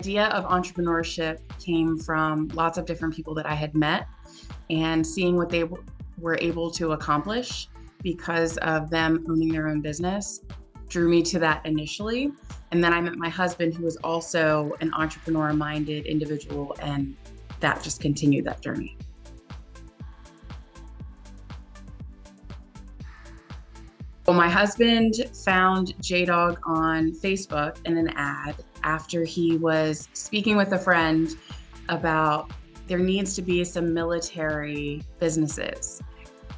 Idea of entrepreneurship came from lots of different people that I had met and seeing what they were able to accomplish because of them owning their own business drew me to that initially. And then I met my husband, who was also an entrepreneur-minded individual, and that just continued that journey. Well, my husband found JDog on Facebook in an ad after he was speaking with a friend about there needs to be some military businesses.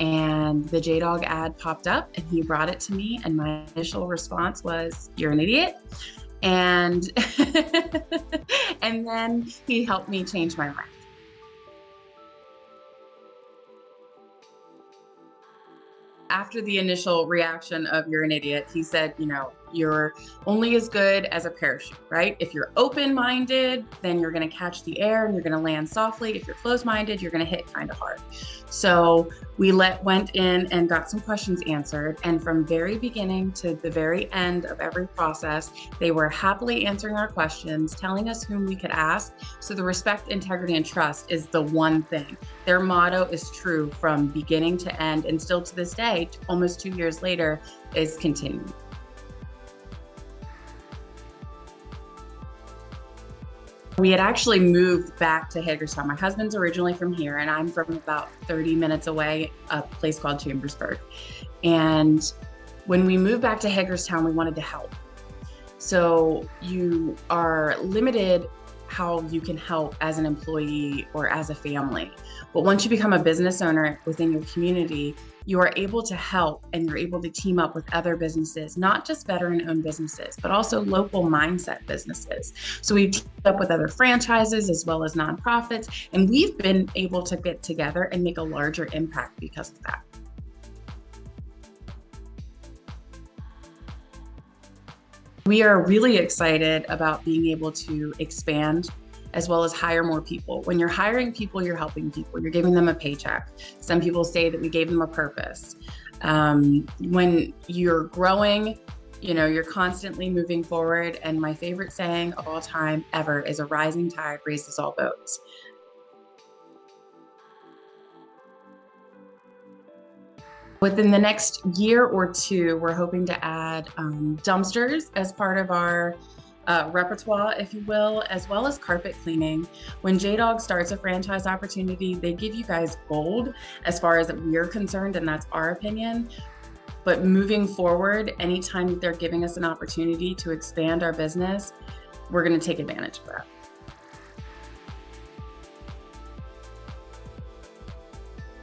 And the JDog ad popped up and he brought it to me, and my initial response was, "You're an idiot." And and then he helped me change my mind. After the initial reaction of "you're an idiot," he said, "You're only as good as a parachute, right? If you're open-minded, then you're going to catch the air and you're going to land softly. If you're closed-minded, you're going to hit kind of hard." So we went in and got some questions answered. And from very beginning to the very end of every process, they were happily answering our questions, telling us whom we could ask. So the respect, integrity, and trust is the one thing. Their motto is true from beginning to end, and still to this day, almost 2 years later, is continuing. We had actually moved back to Hagerstown. My husband's originally from here, and I'm from about 30 minutes away, a place called Chambersburg. And when we moved back to Hagerstown, we wanted to help. So you are limited how you can help as an employee or as a family. But once you become a business owner within your community, you are able to help, and you're able to team up with other businesses, not just veteran-owned businesses, but also local mindset businesses. So we've teamed up with other franchises as well as nonprofits, and we've been able to get together and make a larger impact because of that. We are really excited about being able to expand as well as hire more people. When you're hiring people, you're helping people, you're giving them a paycheck. Some people say that we gave them a purpose. When you're growing, you're constantly moving forward. And my favorite saying of all time ever is, "A rising tide raises all boats." Within the next year or two, we're hoping to add dumpsters as part of our repertoire, if you will, as well as carpet cleaning. When JDog starts a franchise opportunity, they give you guys gold as far as we're concerned, and that's our opinion. But moving forward, anytime that they're giving us an opportunity to expand our business, we're going to take advantage of that.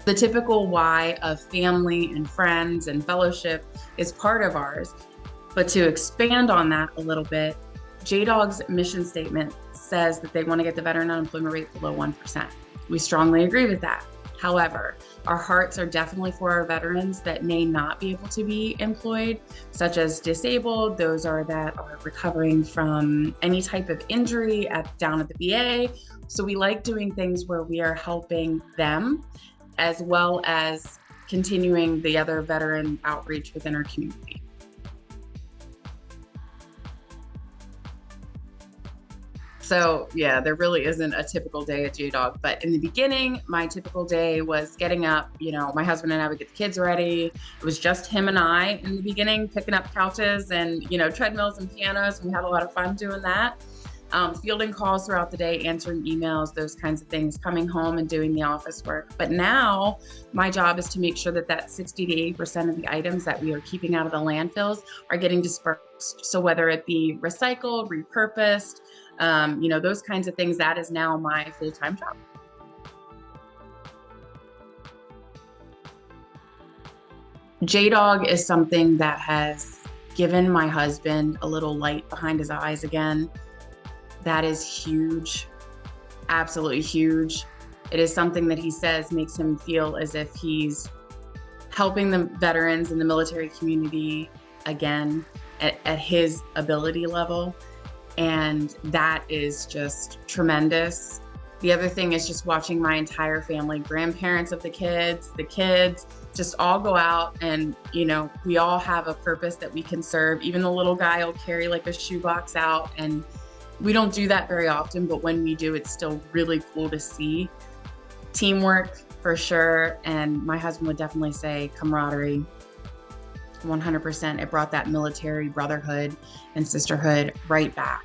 The typical why of family and friends and fellowship is part of ours. But to expand on that a little bit, JDog's mission statement says that they want to get the veteran unemployment rate below 1%. We strongly agree with that. However, our hearts are definitely for our veterans that may not be able to be employed, such as disabled, those that are recovering from any type of injury down at the VA. So we like doing things where we are helping them, as well as continuing the other veteran outreach within our community. So yeah, there really isn't a typical day at JDog, but in the beginning, my typical day was getting up, my husband and I would get the kids ready. It was just him and I in the beginning, picking up couches and, treadmills and pianos. We had a lot of fun doing that. Fielding calls throughout the day, answering emails, those kinds of things, coming home and doing the office work. But now my job is to make sure that 60 to 80% of the items that we are keeping out of the landfills are getting dispersed. So whether it be recycled, repurposed, those kinds of things, that is now my full-time job. JDog is something that has given my husband a little light behind his eyes again. That is huge, absolutely huge. It is something that he says makes him feel as if he's helping the veterans in the military community again at his ability level. And that is just tremendous. The other thing is just watching my entire family, grandparents of the kids, just all go out and, we all have a purpose that we can serve. Even the little guy will carry like a shoebox out and We don't do that very often, but when we do, it's still really cool to see. Teamwork for sure. And my husband would definitely say camaraderie. 100%. It brought that military brotherhood and sisterhood right back.